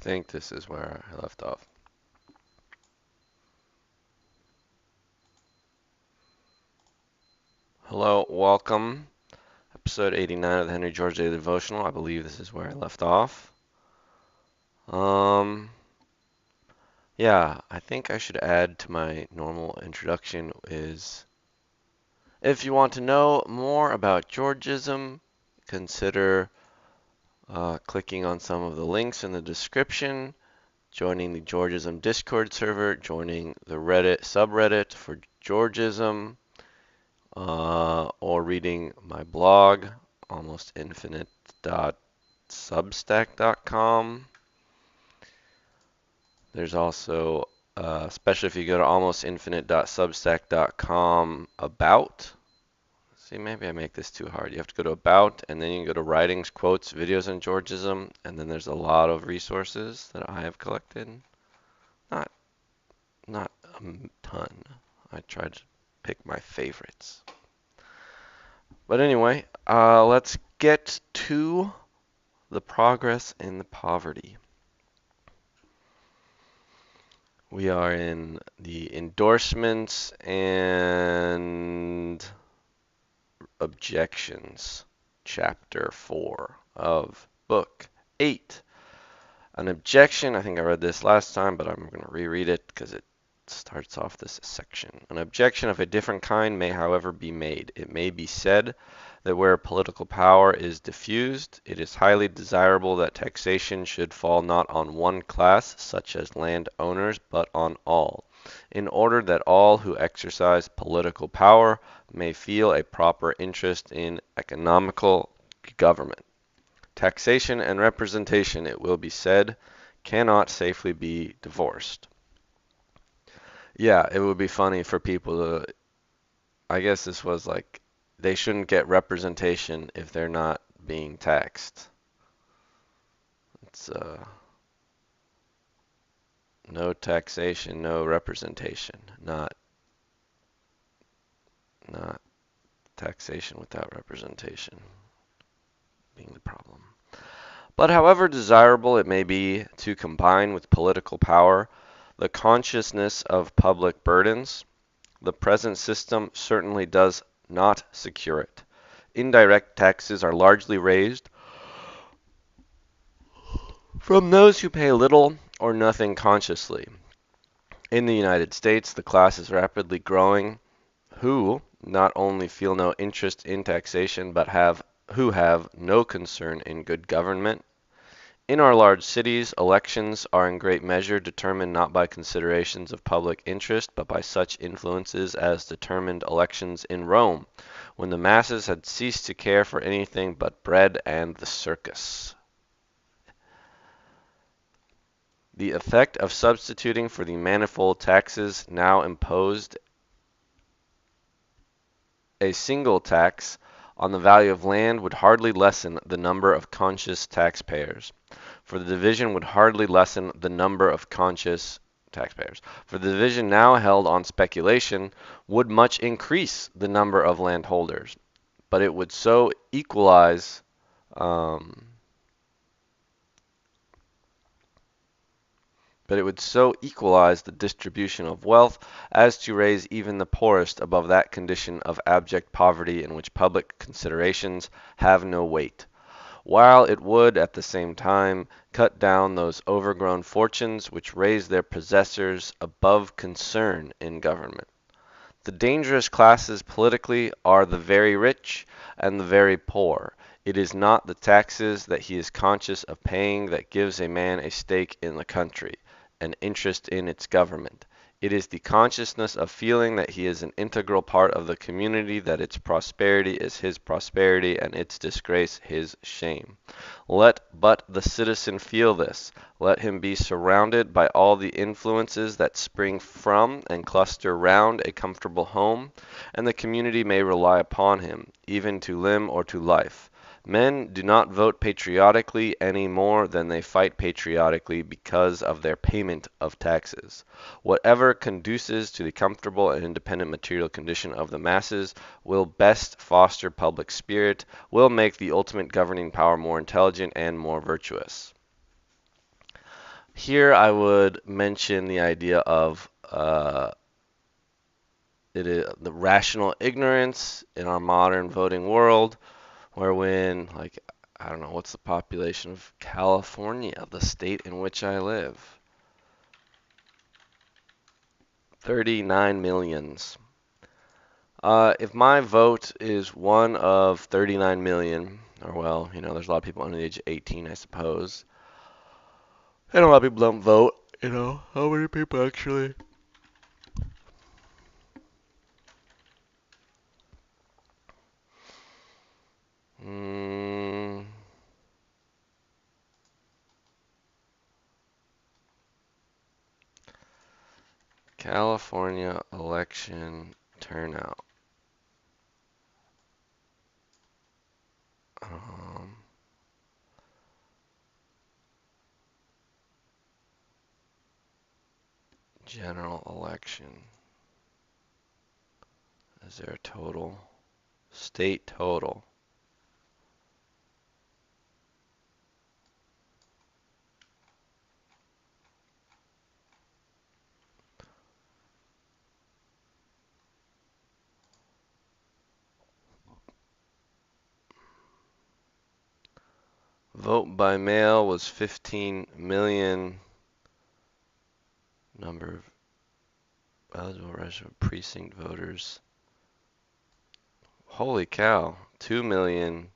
think this is where I left off. Hello, welcome. Episode 89 of the Henry George Daily Devotional. I believe this is where I left off. Um, yeah, I think I should add to my normal introduction is if you want to know more about Georgism, consider clicking on some of the links in the description, joining the Georgism Discord server, joining the Reddit subreddit for Georgism, or reading my blog, almostinfinite.substack.com. There's also, especially if you go to almostinfinite.substack.com, about. See, maybe I make this too hard. You have to go to about, and then you can go to writings, quotes, videos on Georgism, and then there's a lot of resources that I have collected. Not, not a ton. I tried to pick my favorites. But anyway, let's get to the progress in the poverty. We are in the endorsements and objections, chapter 4 of book 8. An objection, I think I read this last time, but I'm going to reread it because it starts off this section. An objection of a different kind may, however, be made. It may be said that where political power is diffused, it is highly desirable that taxation should fall not on one class, such as landowners, but on all, in order that all who exercise political power may feel a proper interest in economical government. Taxation and representation, it will be said, cannot safely be divorced. Yeah, it would be funny for people to, I guess this was like, they shouldn't get representation if they're not being taxed. It's no taxation, no representation, not taxation without representation being the problem. But however desirable it may be to combine with political power the consciousness of public burdens, the present system certainly does not secure it. Indirect taxes are largely raised from those who pay little or nothing consciously. In the United States, the class is rapidly growing who not only feel no interest in taxation, but who have no concern in good government. In our large cities, elections are in great measure determined not by considerations of public interest, but by such influences as determined elections in Rome, when the masses had ceased to care for anything but bread and the circus. The effect of substituting for the manifold taxes now imposed a single tax on the value of land would hardly lessen the number of conscious taxpayers, for the division would hardly lessen the number of conscious taxpayers. For the division now held on speculation would much increase the number of landholders, but it would so equalize the distribution of wealth as to raise even the poorest above that condition of abject poverty in which public considerations have no weight, while it would at the same time cut down those overgrown fortunes which raise their possessors above concern in government. The dangerous classes politically are the very rich and the very poor. It is not the taxes that he is conscious of paying that gives a man a stake in the country, an interest in its government. It is the consciousness of feeling that he is an integral part of the community, that its prosperity is his prosperity and its disgrace his shame. Let but the citizen feel this. Let him be surrounded by all the influences that spring from and cluster round a comfortable home, and the community may rely upon him, even to limb or to life. Men do not vote patriotically any more than they fight patriotically because of their payment of taxes. Whatever conduces to the comfortable and independent material condition of the masses will best foster public spirit, will make the ultimate governing power more intelligent and more virtuous. Here I would mention the idea of it is the rational ignorance in our modern voting world, where when like I don't know what's the population of California, the state in which I live. 39 millions. If my vote is one of 39 million, or well, there's a lot of people under the age of 18, I suppose. And a lot of people don't vote. How many people actually? Mm, California election turnout. Um, General election. Is there a total? State total. Vote by mail was 15 million. Number of eligible registered precinct voters. Holy cow, 2 million.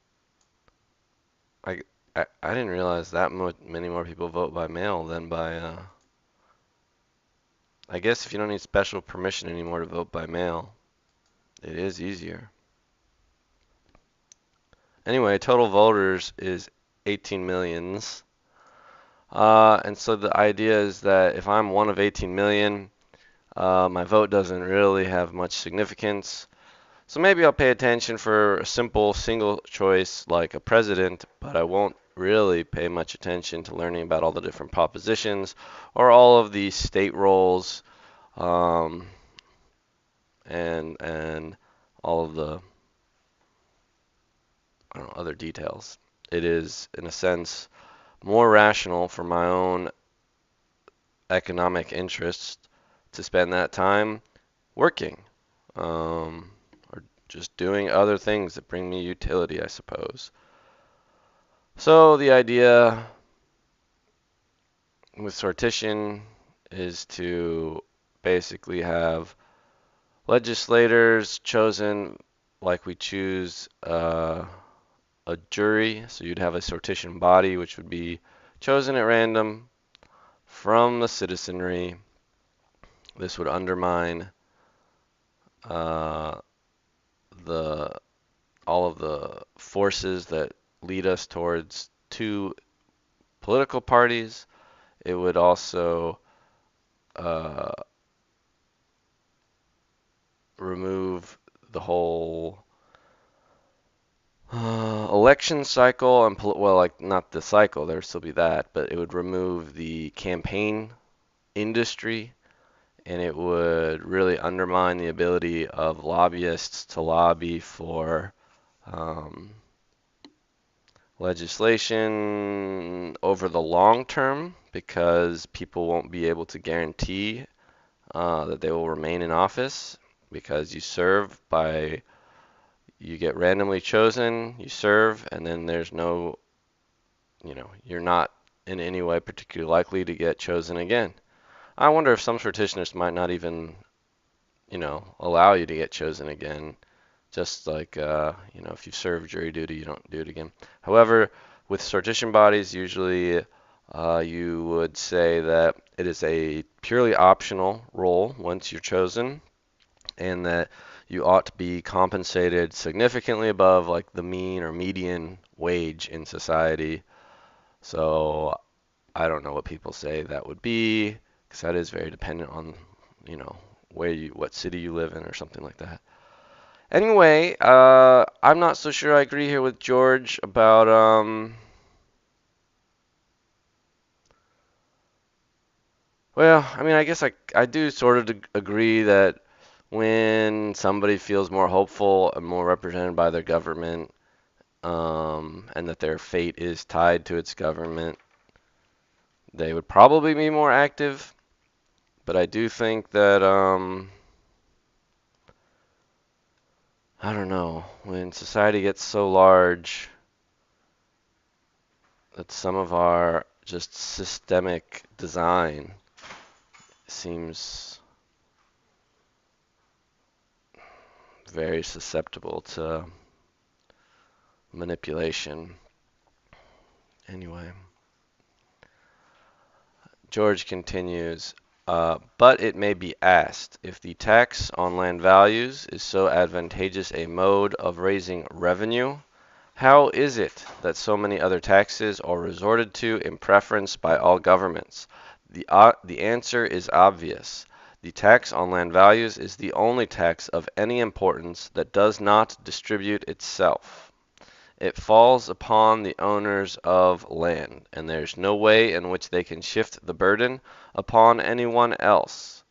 I, I didn't realize that many more people vote by mail than by. I guess if you don't need special permission anymore to vote by mail, it is easier. Anyway, total voters is 18 millions. And so the idea is that if I'm one of 18 million, my vote doesn't really have much significance. So maybe I'll pay attention for a simple single choice like a president, but I won't really pay much attention to learning about all the different propositions or all of the state roles, um, and all of the I don't know, other details. It is, in a sense, more rational for my own economic interests to spend that time working, or just doing other things that bring me utility, I suppose. So the idea with sortition is to basically have legislators chosen like we choose a jury. So you'd have a sortition body, which would be chosen at random from the citizenry. This would undermine uh, the all of the forces that lead us towards two political parties. It would also uh, remove the whole election cycle and well, like not the cycle, there would still be that, but it would remove the campaign industry and it would really undermine the ability of lobbyists to lobby for um, legislation over the long term because people won't be able to guarantee that they will remain in office because you get randomly chosen, you serve, and then there's no, you're not in any way particularly likely to get chosen again. I wonder if some sortionists might not even, allow you to get chosen again. Just like, if you serve jury duty, you don't do it again. However, with sortition bodies, usually you would say that it is a purely optional role once you're chosen, and that you ought to be compensated significantly above like the mean or median wage in society. So I don't know what people say that would be, because that is very dependent on, you know, what city you live in or something like that. Anyway, I'm not so sure I agree here with George about well, I mean, I guess I do sort of agree that when somebody feels more hopeful and more represented by their government, and that their fate is tied to its government, They would probably be more active, but I do think that I don't know, when society gets so large that some of our just systemic design seems very susceptible to manipulation. Anyway, George continues, but it may be asked if the tax on land values is so advantageous a mode of raising revenue, how is it that so many other taxes are resorted to in preference by all governments? The answer is obvious. The tax on land values is the only tax of any importance that does not distribute itself. It falls upon the owners of land, and there is no way in which they can shift the burden upon anyone else.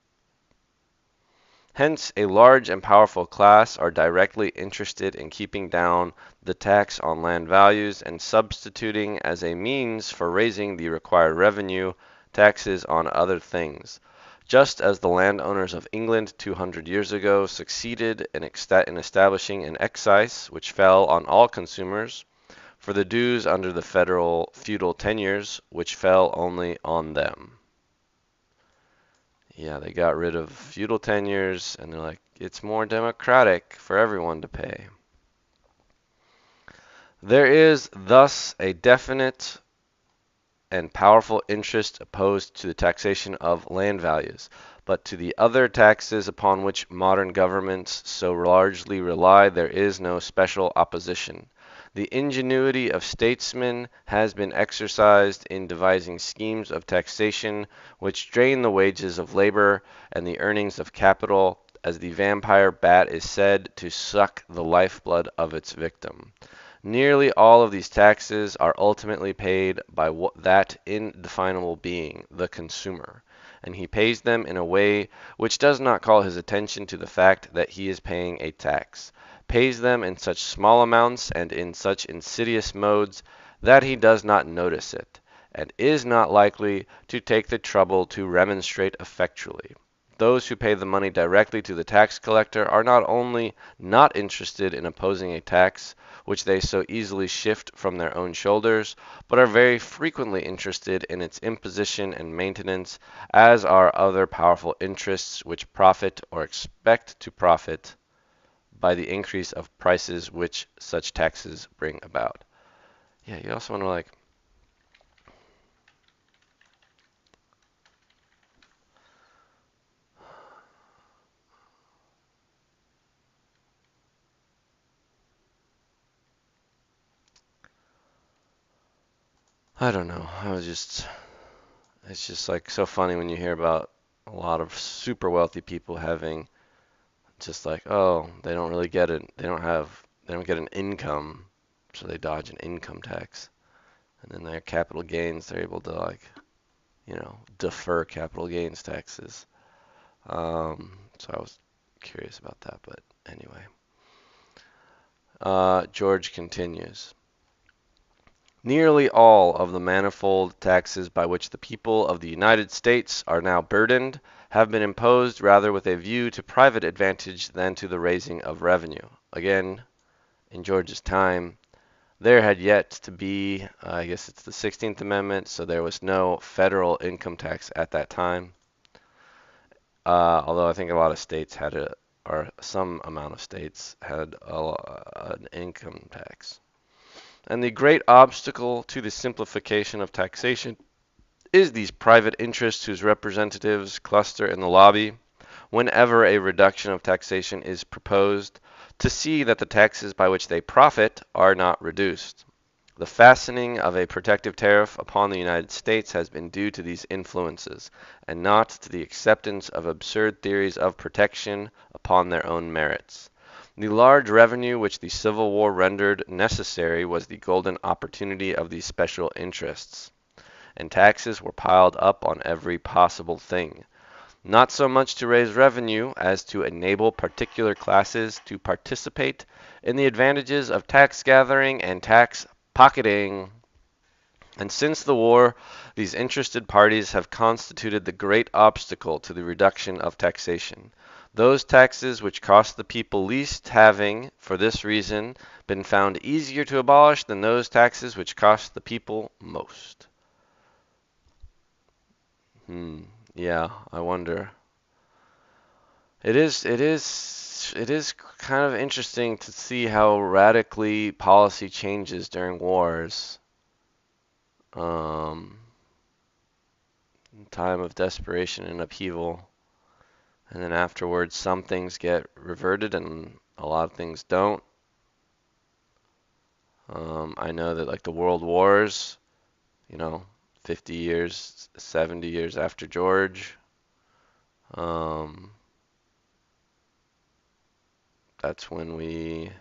Hence, a large and powerful class are directly interested in keeping down the tax on land values and substituting as a means for raising the required revenue taxes on other things, just as the landowners of England 200 years ago succeeded in establishing an excise which fell on all consumers for the dues under the federal feudal tenures, which fell only on them. Yeah, they got rid of feudal tenures, and they're like, it's more democratic for everyone to pay. There is thus a definite and powerful interest opposed to the taxation of land values, but to the other taxes upon which modern governments so largely rely there is no special opposition. The ingenuity of statesmen has been exercised in devising schemes of taxation which drain the wages of labor and the earnings of capital, as the vampire bat is said to suck the lifeblood of its victim. Nearly all of these taxes are ultimately paid by that indefinable being, the consumer, and he pays them in a way which does not call his attention to the fact that he is paying a tax, pays them in such small amounts and in such insidious modes that he does not notice it, and is not likely to take the trouble to remonstrate effectually. Those who pay the money directly to the tax collector are not only not interested in opposing a tax which they so easily shift from their own shoulders, but are very frequently interested in its imposition and maintenance, as are other powerful interests which profit or expect to profit by the increase of prices which such taxes bring about. Yeah, you also want to like, I don't know. It's just like so funny when you hear about a lot of super wealthy people having just like, oh, they don't really get it. They don't get an income, so they dodge an income tax. And then their capital gains, they're able to like, defer capital gains taxes. So I was curious about that, but anyway. George continues. Nearly all of the manifold taxes by which the people of the United States are now burdened have been imposed rather with a view to private advantage than to the raising of revenue. Again, in George's time, there had yet to be, I guess it's the 16th Amendment, so there was no federal income tax at that time. Although I think a lot of states had or some amount of states had an income tax. And the great obstacle to the simplification of taxation is these private interests whose representatives cluster in the lobby whenever a reduction of taxation is proposed to see that the taxes by which they profit are not reduced. The fastening of a protective tariff upon the United States has been due to these influences, and not to the acceptance of absurd theories of protection upon their own merits. The large revenue which the Civil War rendered necessary was the golden opportunity of these special interests, and taxes were piled up on every possible thing, not so much to raise revenue as to enable particular classes to participate in the advantages of tax gathering and tax pocketing. And since the war, these interested parties have constituted the great obstacle to the reduction of taxation. Those taxes which cost the people least having, for this reason, been found easier to abolish than those taxes which cost the people most. Hmm. Yeah, I wonder. It is kind of interesting to see how radically policy changes during wars. Um, in time of desperation and upheaval, and then afterwards, some things get reverted and a lot of things don't. I know that like the World Wars, you know, 50 years, 70 years after George, um, that's when we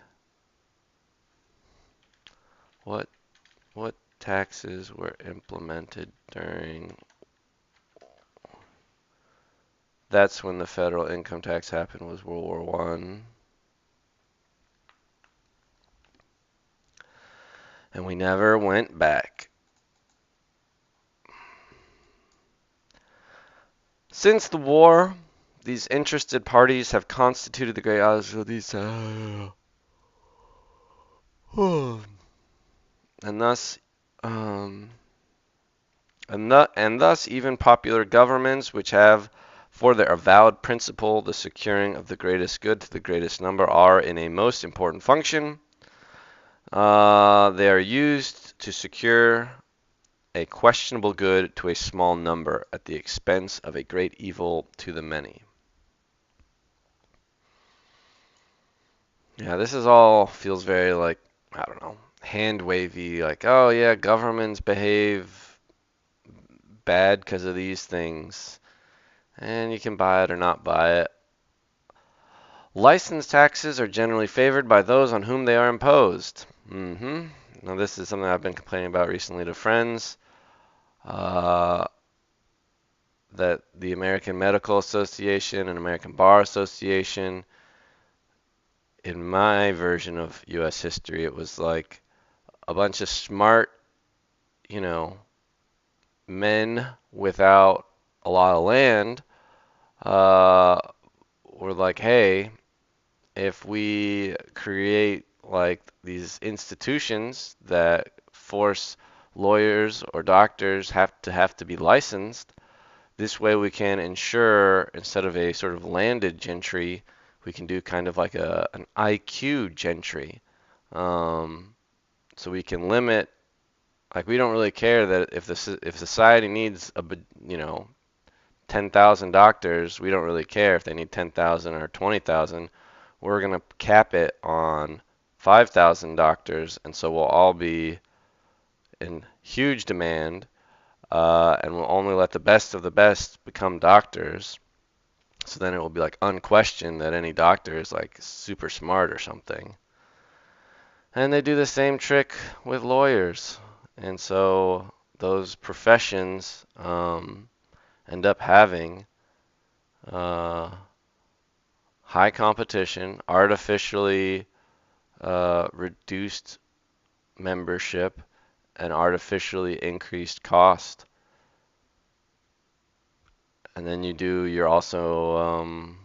what what taxes were implemented during that's when the federal income tax happened was World War One, and we never went back. Since the war, these interested parties have constituted the great odds of these, and thus, um, and thus even popular governments, which have for their avowed principle the securing of the greatest good to the greatest number, are in a most important function. They are used to secure a questionable good to a small number at the expense of a great evil to the many. Yeah, this is all feels very like, I don't know, hand wavy, like, oh yeah, governments behave bad because of these things, and you can buy it or not buy it. License taxes are generally favored by those on whom they are imposed. Now, this is something I've been complaining about recently to friends. Uh, that the American Medical Association and American Bar Association, in my version of U.S. history, it was like a bunch of smart, you know, men without a lot of land uh, were like, hey, if we create like these institutions that force lawyers or doctors have to be licensed, this way we can ensure instead of a sort of landed gentry, we can do kind of like an IQ gentry. Um, so we can limit, like we don't really care that if society needs 10,000 doctors, we don't really care if they need 10,000 or 20,000. We're going to cap it on 5,000 doctors, and so we'll all be in huge demand, and we'll only let the best of the best become doctors. So then it will be like unquestioned that any doctor is like super smart or something. And they do the same trick with lawyers. And so those professions end up having uh, high competition, artificially reduced membership, and artificially increased cost. And then you're also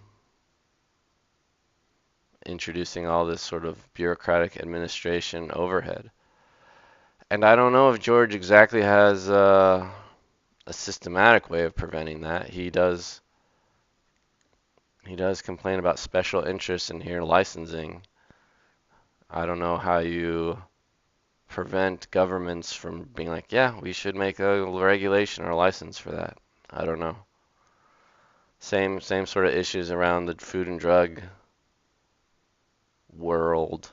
introducing all this sort of bureaucratic administration overhead. And I don't know if George exactly has a systematic way of preventing that. He does complain about special interests in here licensing. I don't know how you prevent governments from being like, yeah, we should make a regulation or a license for that. I don't know. Same sort of issues around the food and drug world.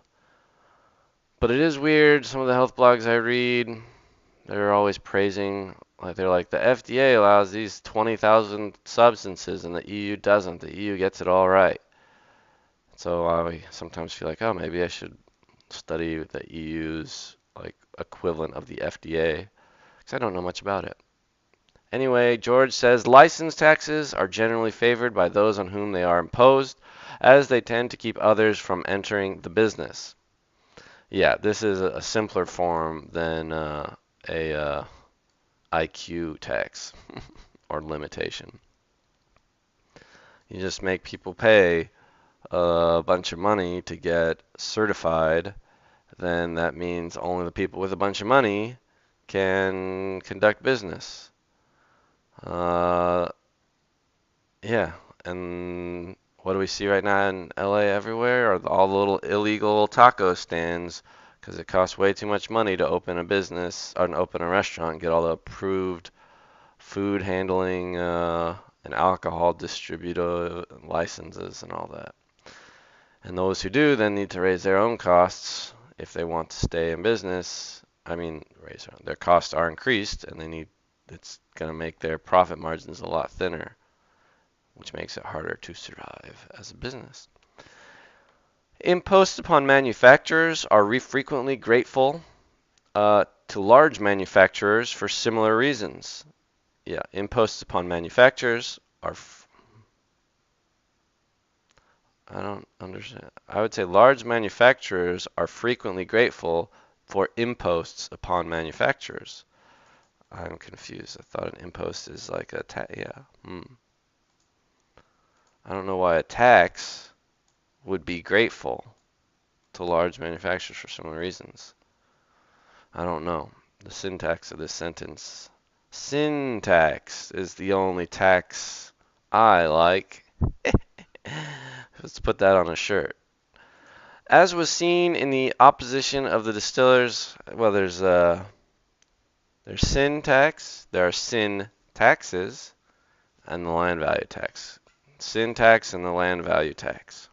But it is weird. Some of the health blogs I read, they're always praising, like they're like the FDA allows these 20,000 substances and the EU doesn't. The EU gets it all right. So I sometimes feel like, oh, maybe I should study the EU's like equivalent of the FDA because I don't know much about it. Anyway, George says license taxes are generally favored by those on whom they are imposed, as they tend to keep others from entering the business. Yeah, this is a simpler form than a IQ tax or limitation. You just make people pay a bunch of money to get certified, then that means only the people with a bunch of money can conduct business. Uh, yeah, and what do we see right now in LA everywhere? Are all the little illegal taco stands because it costs way too much money to open a business or to open a restaurant and get all the approved food handling and alcohol distributor licenses and all that. And those who do then need to raise their own costs if they want to stay in business. I mean, their costs are increased, and it's going to make their profit margins a lot thinner, which makes it harder to survive as a business. Imposts upon manufacturers are frequently grateful to large manufacturers for similar reasons. Yeah, imposts upon manufacturers are. I don't understand. I would say large manufacturers are frequently grateful for imposts upon manufacturers. I'm confused. I thought an impost is like a tax. Yeah. I don't know why a tax would be grateful to large manufacturers for similar reasons. I don't know. The syntax of this sentence. Syntax is the only tax I like. Let's put that on a shirt. As was seen in the opposition of the distillers, well, there's sin tax, there are sin taxes, and the land value tax. Sin tax and the land value tax.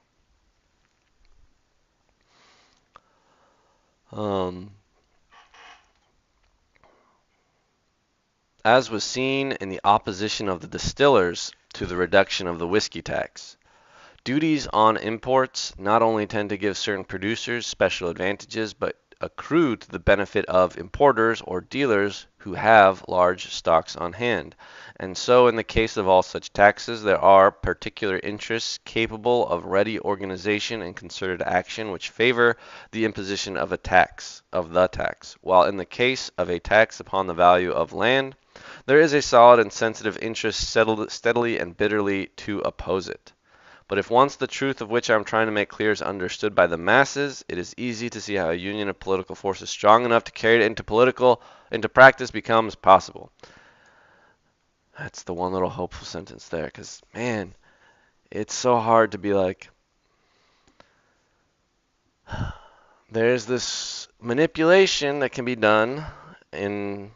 Um, as was seen in the opposition of the distillers to the reduction of the whiskey tax. Duties on imports not only tend to give certain producers special advantages, but accrue to the benefit of importers or dealers who have large stocks on hand. And so, in the case of all such taxes, there are particular interests capable of ready organization and concerted action which favor the imposition of the tax, while in the case of a tax upon the value of land, there is a solid and sensitive interest steadily and bitterly to oppose it. But if once the truth of which I am trying to make clear is understood by the masses, it is easy to see how a union of political forces strong enough to carry it into practice becomes possible. That's the one little hopeful sentence there, because man, it's so hard to be like, there's this manipulation that can be done in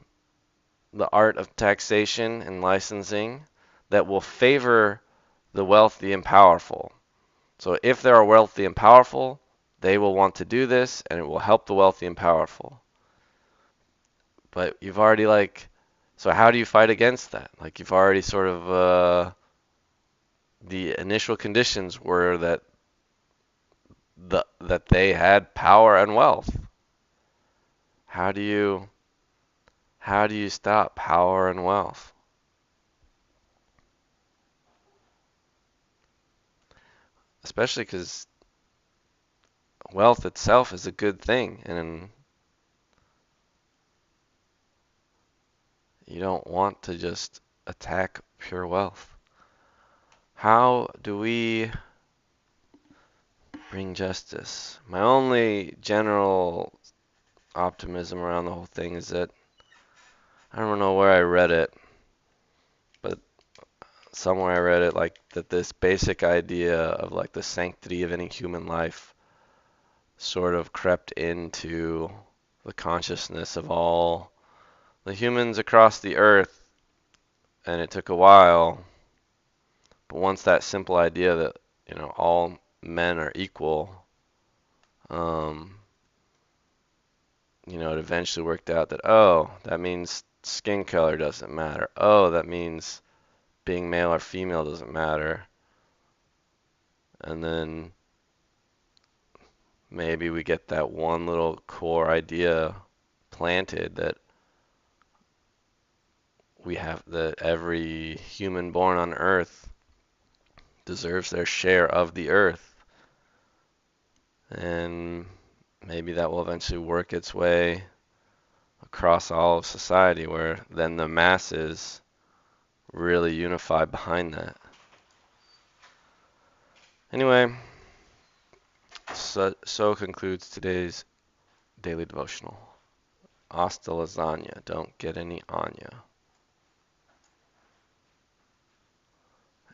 the art of taxation and licensing that will favor the wealthy and powerful. So if there are wealthy and powerful, they will want to do this and it will help the wealthy and powerful. But you've already so how do you fight against that? Like you've already sort of, the initial conditions were that they had power and wealth. How do you stop power and wealth? Especially because wealth itself is a good thing, and you don't want to just attack pure wealth. How do we bring justice? My only general optimism around the whole thing is that I don't know where I read it, but somewhere I read it like that this basic idea of like the sanctity of any human life sort of crept into the consciousness of all the humans across the earth, and it took a while, but once that simple idea that, all men are equal, um, it eventually worked out that, oh, that means skin color doesn't matter. Oh, that means being male or female doesn't matter. And then maybe we get that one little core idea planted that every human born on earth deserves their share of the earth. And maybe that will eventually work its way across all of society, where then the masses really unify behind that. Anyway, so concludes today's daily devotional. Hasta lasagna, don't get any on ya.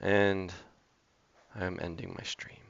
And I am ending my stream.